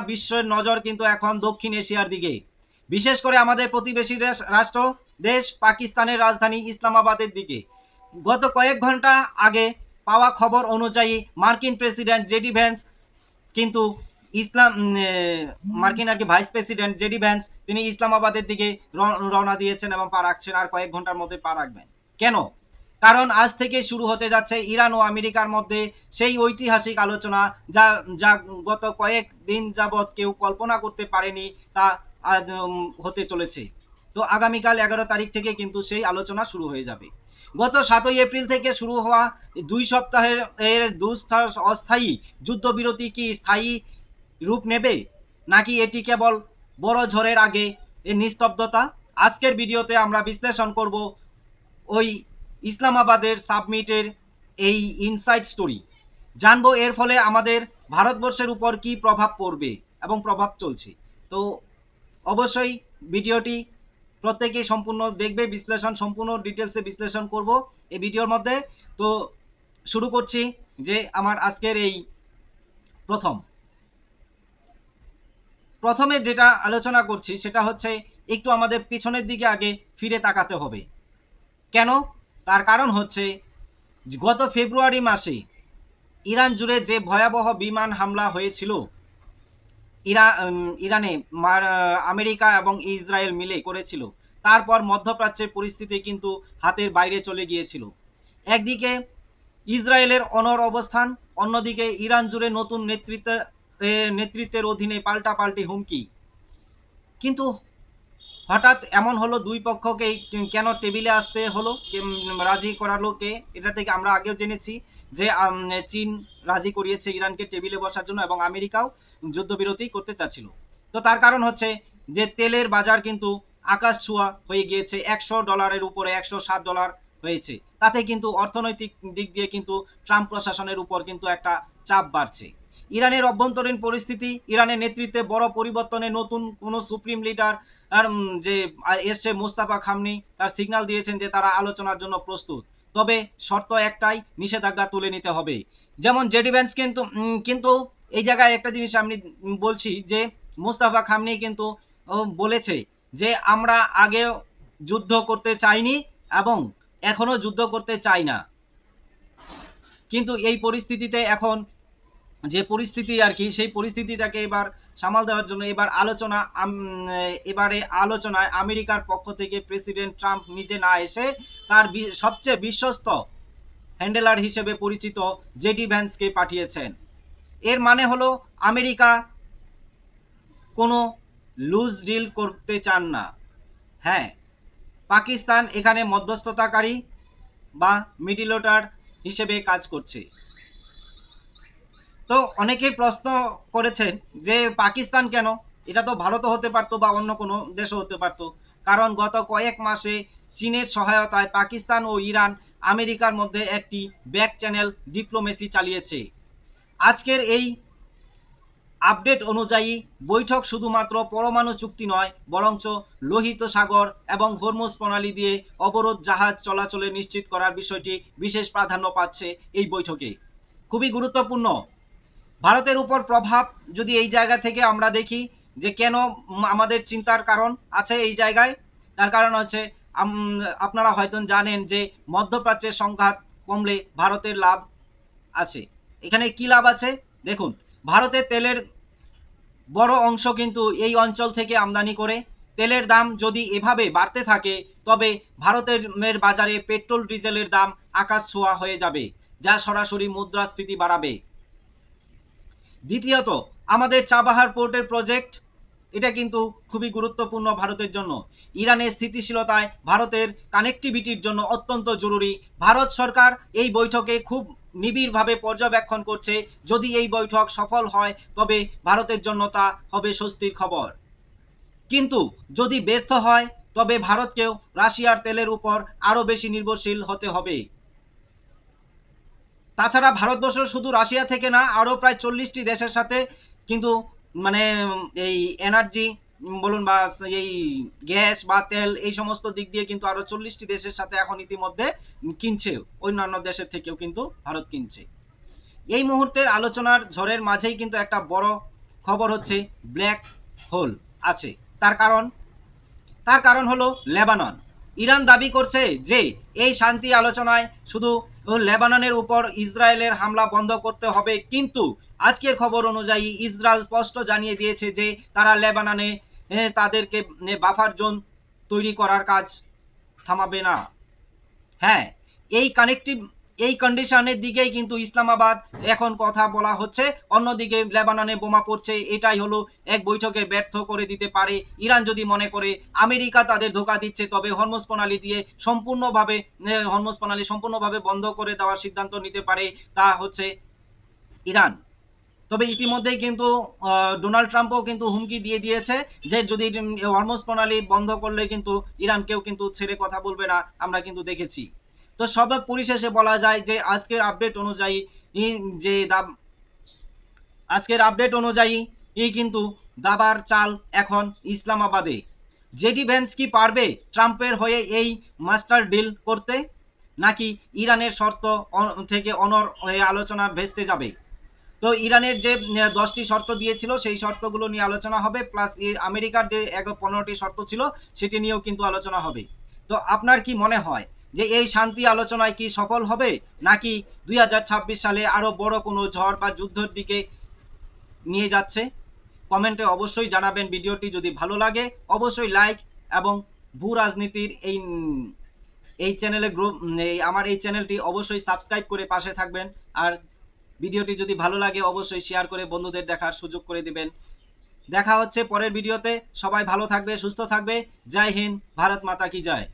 বিশ্বের নজর কিন্তু এখন দক্ষিণ এশিয়ার দিকে, বিশেষ করে আমাদের প্রতিবেশী রাষ্ট্র দেশ পাকিস্তানের রাজধানী ইসলামাবাদের দিকে। গত কয়েক ঘন্টা আগে পাওয়া খবর অনুযায়ী মার্কিন প্রেসিডেন্ট জেডি ভ্যান্স কিন্তু মার্কিন ভাইস প্রেসিডেন্ট জেডি ভ্যান্স তিনি ইসলামাবাদের দিকে রওনা দিয়েছেন এবং পা রাখছেন, আর কয়েক ঘন্টার মধ্যে পা রাখবেন। কেন? কারণ আজ থেকে শুরু হতে যাচ্ছে ইরান ও আমেরিকার মধ্যে সেই ঐতিহাসিক আলোচনা যা যা গত কয়েক দিন যাবৎ কেউ কল্পনা করতে পারেনি, তা আজ হতে চলেছে। তো আগামীকাল 11 তারিখ থেকে কিন্তু সেই আলোচনা শুরু হয়ে যাবে। গত 7 এপ্রিল থেকে শুরু হওয়া 2 সপ্তাহের অস্থায়ী যুদ্ধবিরতি কি স্থায়ী রূপ নেবে, নাকি এটি কেবল বড় ঝড়ের আগে এর নিস্তব্ধতা? আজকের ভিডিওতে আমরা বিশ্লেষণ করব ওই ইসলামাবাদের সাবমিটের এই ইনসাইড স্টোরি, জানবো এর ফলে আমাদের ভারতবর্ষের উপর কি প্রভাব পড়বে এবং প্রভাব চলছে। তো অবশ্যই ভিডিওটি প্রত্যেকেই সম্পূর্ণ দেখবে, বিশ্লেষণ সম্পূর্ণ ডিটেলসে বিশ্লেষণ করব এই ভিডিওর মধ্যে। তো শুরু করছি যে আমার আজকের এই প্রথমে যেটা আলোচনা করছি সেটা হচ্ছে একটু আমাদের পিছনের দিকে আগে ফিরে তাকাতে হবে। কেন? তার কারণ হচ্ছে গত ফেব্রুয়ারি মাসে ইরান জুড়ে যে ভয়াবহ বিমান হামলা হয়েছিল, ইরানে আমেরিকা এবং ইসরায়েল মিলে করেছিল, তারপর মধ্যপ্রাচ্যের পরিস্থিতি কিন্তু হাতের বাইরে চলে গিয়েছিল। একদিকে ইসরায়েলের অনড় অবস্থান, অন্যদিকে ইরান জুড়ে নতুন নেতৃত্বের অধীনে পাল্টাপাল্টি হুমকি। কিন্তু হঠাৎ এমন হলো, দুই পক্ষকেই কেন টেবিলে আসতে হলো, রাজি করালো কে? এটা থেকে আমরা আগেও জেনেছি যে চীন রাজি করিয়েছে ইরানকে টেবিলে বসার জন্য এবং আমেরিকাও যুদ্ধবিরতি করতে চাচ্ছিল। তো তার কারণ হচ্ছে যে তেলের বাজার কিন্তু আকাশ ছোঁয়া হয়ে গিয়েছে, $100 উপরে $107 হয়েছে। তাতে কিন্তু অর্থনৈতিক দিক দিয়ে কিন্তু ট্রাম্প প্রশাসনের উপর কিন্তু একটা চাপ বাড়ছে। ইরানের অভ্যন্তরীণ পরিস্থিতি, ইরানের নেতৃত্বে বড় পরিবর্তনে নতুন কোন সুপ্রিম লিডার আর যে এসছে মোস্তাফা খামনি, তার সিগন্যাল দিয়েছেন যে তারা আলোচনার জন্য প্রস্তুত, তবে শর্ত একটাই, নিষেধাজ্ঞা তুলে নিতে হবে। যেমন জেডি ভ্যান্স কিন্তু এই জায়গায় একটা জিনিস আমি বলছি যে মোস্তাফা খামনি কিন্তু বলেছে যে আমরা আগে যুদ্ধ করতে চাইনি এবং এখনো যুদ্ধ করতে চাই না, কিন্তু এই পরিস্থিতিতে এখন যে পরিস্থিতি আর কি, সেই পরিস্থিতিটাকে এবার সামাল দেওয়ার জন্য এবারে আলোচনায় আমেরিকার পক্ষ থেকে প্রেসিডেন্ট ট্রাম্প নিজে না এসে তার সবচেয়ে বিশ্বস্ত হ্যান্ডেলার হিসেবে পরিচিত জেডি ভ্যান্সকে পাঠিয়েছেন। এর মানে হলো আমেরিকা কোনো লুজ ডিল করতে চান না। হ্যাঁ, পাকিস্তান এখানে মধ্যস্থতাকারী বা মিডিলেটর হিসেবে কাজ করছে। তো অনেকেই প্রশ্ন করেছেন যে পাকিস্তান কেন? এটা তো ভারতও হতে পারতো বা অন্য কোনো দেশও হতে পারতো, কারণ গত কয়েক মাসে চীনের সহায়তায় পাকিস্তান ও ইরান আমেরিকার মধ্যে একটি ব্যাক চ্যানেল ডিপ্লোমেসি চালিয়েছে। আজকের এই আপডেট অনুযায়ী বৈঠক শুধুমাত্র পরমাণু চুক্তি নয়, বরঞ্চ লোহিত সাগর এবং হরমুজ প্রণালী দিয়ে অবরোধ জাহাজ চলাচলে নিশ্চিত করার বিষয়টি বিশেষ প্রাধান্য পাচ্ছে এই বৈঠকে। খুবই গুরুত্বপূর্ণ। ভারতের উপর প্রভাব যদি এই জায়গা থেকে আমরা দেখি যে কেন আমাদের চিন্তার কারণ আছে এই জায়গায়, তার কারণ হচ্ছে আপনারা হয়তো জানেন যে মধ্যপ্রাচ্যের সংঘাত কমলে ভারতের লাভ আছে। এখানে কি লাভ আছে দেখুন, ভারতের তেলের বড় অংশ কিন্তু এই অঞ্চল থেকে আমদানি করে। তেলের দাম যদি এভাবে বাড়তে থাকে তবে ভারতের বাজারে পেট্রোল ডিজেলের দাম আকাশ ছোঁয়া হয়ে যাবে, যা সরাসরি মুদ্রাস্ফীতি বাড়াবে। দ্বিতীয়ত, আমাদের চাবাহার পোর্টের প্রজেক্ট, এটা কিন্তু খুবই গুরুত্বপূর্ণ ভারতের জন্য। ইরানের স্থিতিশীলতায় ভারতের কানেক্টিভিটির জন্য অত্যন্ত জরুরি। ভারত সরকার এই বৈঠকে খুব নিবিড়ভাবে পর্যবেক্ষণ করছে। যদি এই বৈঠক সফল হয় তবে ভারতের জন্য তা হবে স্বস্তির খবর, কিন্তু যদি ব্যর্থ হয় তবে ভারতকেও রাশিয়ার তেলের উপর আরো বেশি নির্ভরশীল হতে হবে। তাছাড়া ভারতবর্ষ শুধু রাশিয়া থেকে না, আরো প্রায় 40টি দেশের সাথে কিন্তু মানে এই এনার্জি বলুন বা এই গ্যাস বা তেল এই সমস্ত দিক দিয়ে কিন্তু আরো 40টি দেশের সাথে এখন ইতিমধ্যে কিনছে, অন্যান্য দেশের থেকেও কিন্তু ভারত কিনছে। এই মুহূর্তের আলোচনার ঝড়ের মাঝেই কিন্তু একটা বড় খবর হচ্ছে ব্ল্যাক হোল আছে। তার কারণ হলো লেবানন। ইরান দাবি করছে যে এই শান্তি আলোচনায় শুধু লেবাননের উপর ইসরায়েলের হামলা বন্ধ করতে হবে, কিন্তু আজকের খবর অনুযায়ী ইসরায়েল স্পষ্ট জানিয়ে দিয়েছে যে তারা লেবাননে তাদেরকে বাফার জোন তৈরি করার কাজ থামাবে না। হ্যাঁ, এই কন্ডিশনের দিকেই কিন্তু ইসলামাবাদ এখন কথা বলা হচ্ছে। অন্যদিকে লেবাননে বোমা পড়ছে, এটাই হলো এক বৈঠকে ব্যর্থ করে দিতে পারে। ইরান যদি মনে করে আমেরিকা তাদের ধোঁকা দিচ্ছে, তবে হরমুজ প্রণালী দিয়ে হরমুজ প্রণালী সম্পূর্ণভাবে বন্ধ করে দেওয়ার সিদ্ধান্ত নিতে পারে, তা হচ্ছে ইরান। তবে ইতিমধ্যেই কিন্তু ডোনাল্ড ট্রাম্পও কিন্তু হুমকি দিয়ে দিয়েছে যে যদি হরমুজ প্রণালী বন্ধ করলে কিন্তু ইরানকেও কিন্তু ছেড়ে কথা বলবে না, আমরা কিন্তু দেখেছি। তো সব পরিশেষে বলা যায় যে আজকের আপডেট অনুযায়ী কিন্তু দাবার চাল এখন ইসলামাবাদে। জেডি ভ্যান্স কি পারবে ট্রাম্পের হয়ে এই মাস্টার ডিল করতে, নাকি ইরানের শর্ত থেকে অনড় হয়ে আলোচনা ভেস্তে যাবে? তো ইরানের যে 10টি শর্ত দিয়েছিল সেই শর্তগুলো নিয়ে আলোচনা হবে, প্লাস আমেরিকার যে 15টি শর্ত ছিল সেটি নিয়েও কিন্তু আলোচনা হবে। তো আপনার কি মনে হয় যে এই শান্তি আলোচনায় কি সফল হবে, নাকি 2026 সালে আরো বড় কোনো ঝড় বা যুদ্ধের দিকে নিয়ে যাচ্ছে? কমেন্টে অবশ্যই জানাবেন। ভিডিওটি যদি ভালো লাগে অবশ্যই লাইক এবং ভূ রাজনীতির এই চ্যানেলে আমার এই চ্যানেলটি অবশ্যই সাবস্ক্রাইব করে পাশে থাকবেন। আর ভিডিওটি যদি ভালো লাগে অবশ্যই শেয়ার করে বন্ধুদের দেখার সুযোগ করে দিবেন। দেখা হচ্ছে পরের ভিডিওতে। সবাই ভালো থাকবে, সুস্থ থাকবে। জয় হিন্দ, ভারত মাতা কি জয়।